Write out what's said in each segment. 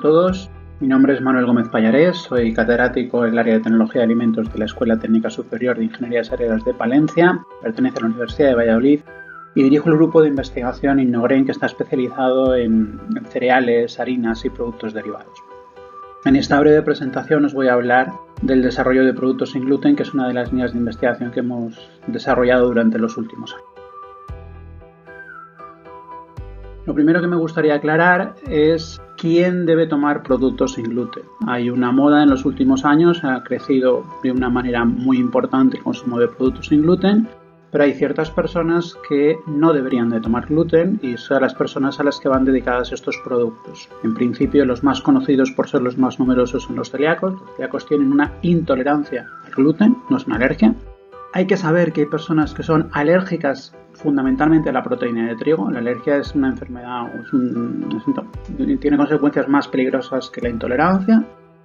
todos, mi nombre es Manuel Gómez Pallarés, soy catedrático en el área de Tecnología de Alimentos de la Escuela Técnica Superior de Ingenierías Agrícolas de Palencia, pertenece a la Universidad de Valladolid y dirijo el grupo de investigación Innograin que está especializado en cereales, harinas y productos derivados. En esta breve presentación os voy a hablar del desarrollo de productos sin gluten, que es una de las líneas de investigación que hemos desarrollado durante los últimos años. Lo primero que me gustaría aclarar es quién debe tomar productos sin gluten. Hay una moda en los últimos años, ha crecido de una manera muy importante el consumo de productos sin gluten, pero hay ciertas personas que no deberían de tomar gluten y son las personas a las que van dedicadas estos productos. En principio, los más conocidos por ser los más numerosos son los celíacos. Los celíacos tienen una intolerancia al gluten, no es una alergia. Hay que saber que hay personas que son alérgicas fundamentalmente a la proteína de trigo. La alergia es una enfermedad, tiene consecuencias más peligrosas que la intolerancia,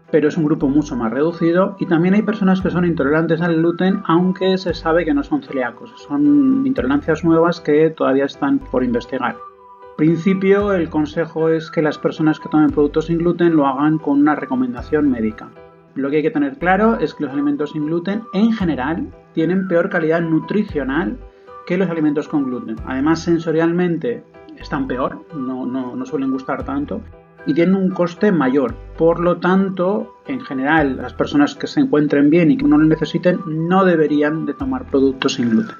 pero es un grupo mucho más reducido. Y también hay personas que son intolerantes al gluten, aunque se sabe que no son celíacos. Son intolerancias nuevas que todavía están por investigar. En principio, el consejo es que las personas que tomen productos sin gluten lo hagan con una recomendación médica. Lo que hay que tener claro es que los alimentos sin gluten en general tienen peor calidad nutricional que los alimentos con gluten. Además, sensorialmente están peor, no suelen gustar tanto y tienen un coste mayor. Por lo tanto, en general, las personas que se encuentren bien y que no lo necesiten no deberían de tomar productos sin gluten.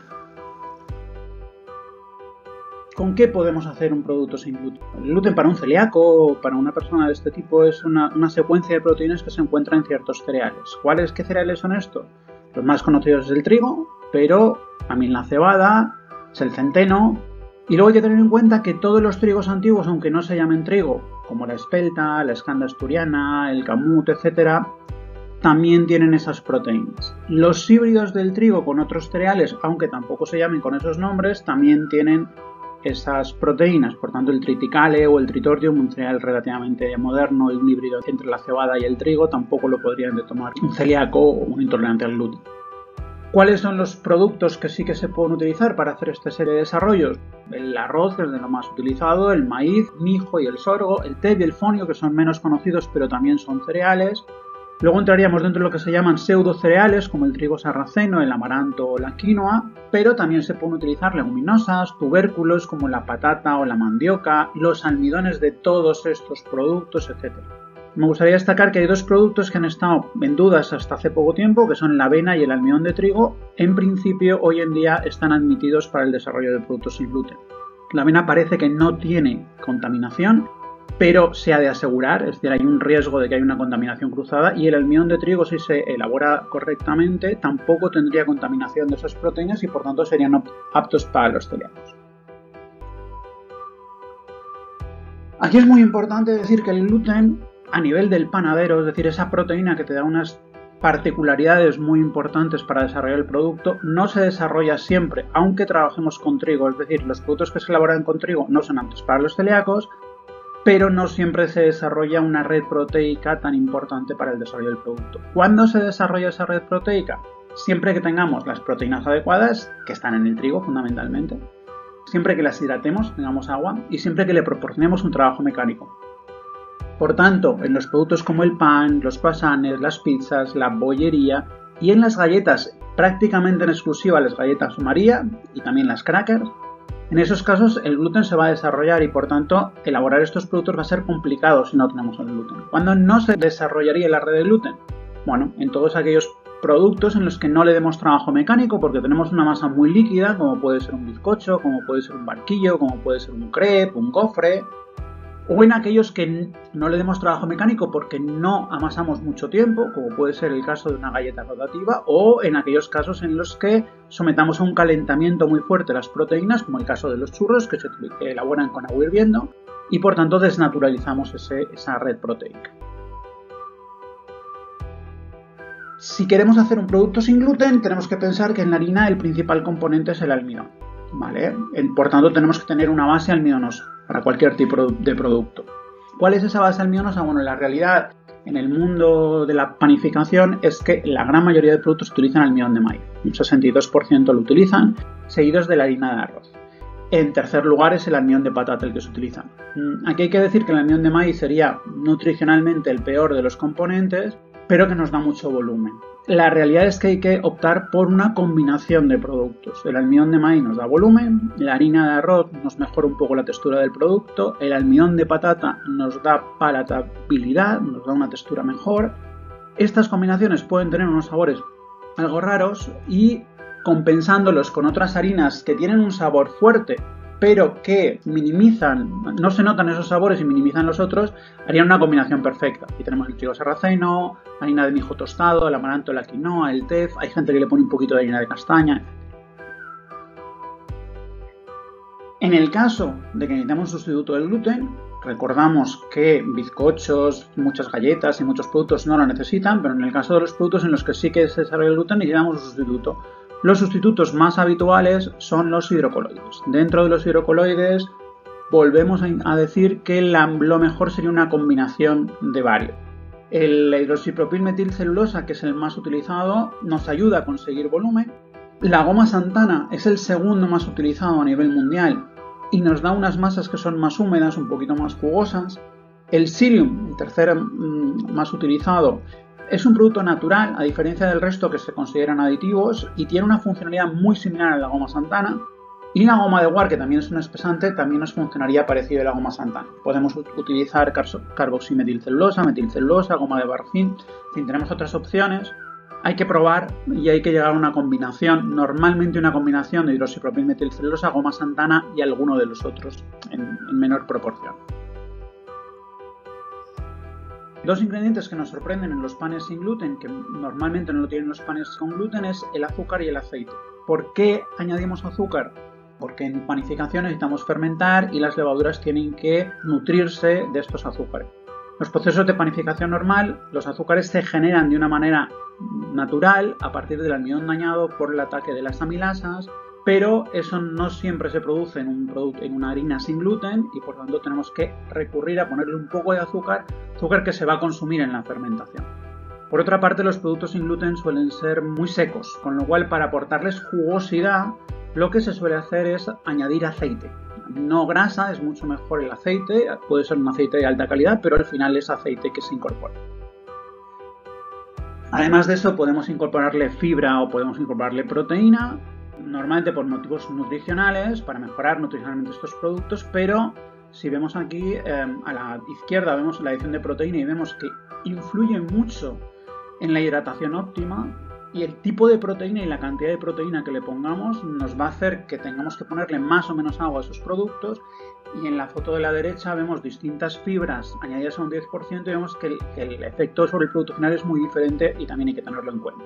¿Con qué podemos hacer un producto sin gluten? El gluten para un celíaco o para una persona de este tipo es una secuencia de proteínas que se encuentra en ciertos cereales. ¿Qué cereales son estos? Los más conocidos es el trigo, pero también la cebada, es el centeno. Y luego hay que tener en cuenta que todos los trigos antiguos, aunque no se llamen trigo, como la espelta, la escanda asturiana, el camut, etc., también tienen esas proteínas. Los híbridos del trigo con otros cereales, aunque tampoco se llamen con esos nombres, también tienen esas proteínas. Por tanto, el triticale o el tritortium, un cereal relativamente moderno y un híbrido entre la cebada y el trigo, tampoco lo podrían de tomar un celíaco o un intolerante al gluten. ¿Cuáles son los productos que sí que se pueden utilizar para hacer esta serie de desarrollos? El arroz es de lo más utilizado, el maíz, el mijo y el sorgo, el té y el fonio, que son menos conocidos pero también son cereales. Luego entraríamos dentro de lo que se llaman pseudocereales, como el trigo sarraceno, el amaranto o la quinoa, pero también se pueden utilizar leguminosas, tubérculos como la patata o la mandioca, los almidones de todos estos productos, etc. Me gustaría destacar que hay dos productos que han estado en dudas hasta hace poco tiempo, que son la avena y el almidón de trigo. En principio, hoy en día están admitidos para el desarrollo de productos sin gluten. La avena parece que no tiene contaminación, pero se ha de asegurar, es decir, hay un riesgo de que haya una contaminación cruzada, y el almidón de trigo, si se elabora correctamente, tampoco tendría contaminación de esas proteínas y por tanto serían aptos para los celíacos. Aquí es muy importante decir que el gluten, a nivel del panadero, es decir, esa proteína que te da unas particularidades muy importantes para desarrollar el producto, no se desarrolla siempre, aunque trabajemos con trigo. Es decir, los productos que se elaboran con trigo no son aptos para los celíacos, pero no siempre se desarrolla una red proteica tan importante para el desarrollo del producto. ¿Cuándo se desarrolla esa red proteica? Siempre que tengamos las proteínas adecuadas, que están en el trigo fundamentalmente, siempre que las hidratemos, tengamos agua, y siempre que le proporcionemos un trabajo mecánico. Por tanto, en los productos como el pan, los croissants, las pizzas, la bollería y en las galletas, prácticamente en exclusiva las galletas María y también las crackers, en esos casos el gluten se va a desarrollar y por tanto elaborar estos productos va a ser complicado si no tenemos el gluten. ¿Cuándo no se desarrollaría la red de gluten? Bueno, en todos aquellos productos en los que no le demos trabajo mecánico porque tenemos una masa muy líquida, como puede ser un bizcocho, como puede ser un barquillo, como puede ser un crepe, un gofre, o en aquellos que no le demos trabajo mecánico porque no amasamos mucho tiempo, como puede ser el caso de una galleta rotativa, o en aquellos casos en los que sometamos a un calentamiento muy fuerte las proteínas, como el caso de los churros, que se elaboran con agua hirviendo, y por tanto desnaturalizamos esa red proteica. Si queremos hacer un producto sin gluten, tenemos que pensar que en la harina el principal componente es el almidón, ¿vale? Por tanto, tenemos que tener una base almidonosa para cualquier tipo de producto. ¿Cuál es esa base almidonosa? Bueno, la realidad en el mundo de la panificación es que la gran mayoría de productos utilizan almidón de maíz. Un 62% lo utilizan, seguidos de la harina de arroz. En tercer lugar es el almidón de patata el que se utiliza. Aquí hay que decir que el almidón de maíz sería nutricionalmente el peor de los componentes, pero que nos da mucho volumen. La realidad es que hay que optar por una combinación de productos. El almidón de maíz nos da volumen, la harina de arroz nos mejora un poco la textura del producto, el almidón de patata nos da palatabilidad, nos da una textura mejor. Estas combinaciones pueden tener unos sabores algo raros y compensándolos con otras harinas que tienen un sabor fuerte pero que minimizan, no se notan esos sabores y minimizan los otros, harían una combinación perfecta. Aquí tenemos el trigo sarraceno, harina de mijo tostado, el amaranto, la quinoa, el tef, hay gente que le pone un poquito de harina de castaña. En el caso de que necesitamos un sustituto del gluten, recordamos que bizcochos, muchas galletas y muchos productos no lo necesitan, pero en el caso de los productos en los que sí que se desarrolla el gluten necesitamos un sustituto. Los sustitutos más habituales son los hidrocoloides. Dentro de los hidrocoloides volvemos a decir que lo mejor sería una combinación de varios. La hidroxipropilmetilcelulosa, que es el más utilizado, nos ayuda a conseguir volumen. La goma Santana es el segundo más utilizado a nivel mundial y nos da unas masas que son más húmedas, un poquito más jugosas. El psyllium, el tercer más utilizado, es un producto natural, a diferencia del resto que se consideran aditivos, y tiene una funcionalidad muy similar a la goma Santana. Y la goma de guar, que también es un espesante, también nos funcionaría parecido a la goma Santana. Podemos utilizar carboximetilcelulosa, metilcelulosa, goma de barfín, en fin, tenemos otras opciones. Hay que probar y hay que llegar a una combinación, normalmente una combinación de hidroxipropilmetilcelulosa, goma Santana y alguno de los otros en menor proporción. Dos ingredientes que nos sorprenden en los panes sin gluten, que normalmente no lo tienen los panes con gluten, es el azúcar y el aceite. ¿Por qué añadimos azúcar? Porque en panificación necesitamos fermentar y las levaduras tienen que nutrirse de estos azúcares. Los procesos de panificación normal, los azúcares se generan de una manera natural a partir del almidón dañado por el ataque de las amilasas, pero eso no siempre se produce en una harina sin gluten y por lo tanto tenemos que recurrir a ponerle un poco de azúcar que se va a consumir en la fermentación. Por otra parte, los productos sin gluten suelen ser muy secos, con lo cual para aportarles jugosidad lo que se suele hacer es añadir aceite. No grasa, es mucho mejor el aceite, puede ser un aceite de alta calidad, pero al final es aceite que se incorpora. Además de eso podemos incorporarle fibra o podemos incorporarle proteína, normalmente por motivos nutricionales, para mejorar nutricionalmente estos productos, pero si vemos aquí a la izquierda vemos la adición de proteína y vemos que influye mucho en la hidratación óptima y el tipo de proteína y la cantidad de proteína que le pongamos nos va a hacer que tengamos que ponerle más o menos agua a esos productos y en la foto de la derecha vemos distintas fibras añadidas a un 10% y vemos que el efecto sobre el producto final es muy diferente y también hay que tenerlo en cuenta.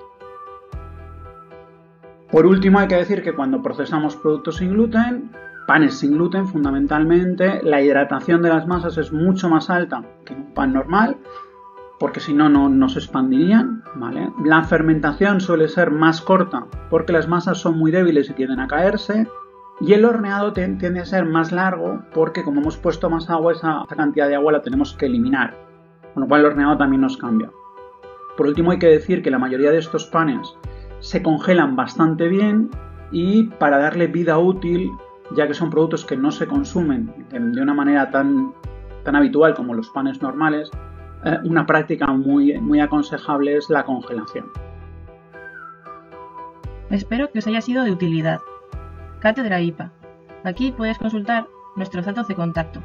Por último, hay que decir que cuando procesamos productos sin gluten, panes sin gluten fundamentalmente, la hidratación de las masas es mucho más alta que en un pan normal, porque si no, no se expandirían, ¿vale? La fermentación suele ser más corta porque las masas son muy débiles y tienden a caerse, y el horneado tiende a ser más largo porque como hemos puesto más agua, esa cantidad de agua la tenemos que eliminar, con lo cual el horneado también nos cambia. Por último, hay que decir que la mayoría de estos panes se congelan bastante bien y para darle vida útil, ya que son productos que no se consumen de una manera tan habitual como los panes normales, una práctica muy aconsejable es la congelación. Espero que os haya sido de utilidad. Cátedra IPA. Aquí puedes consultar nuestros datos de contacto.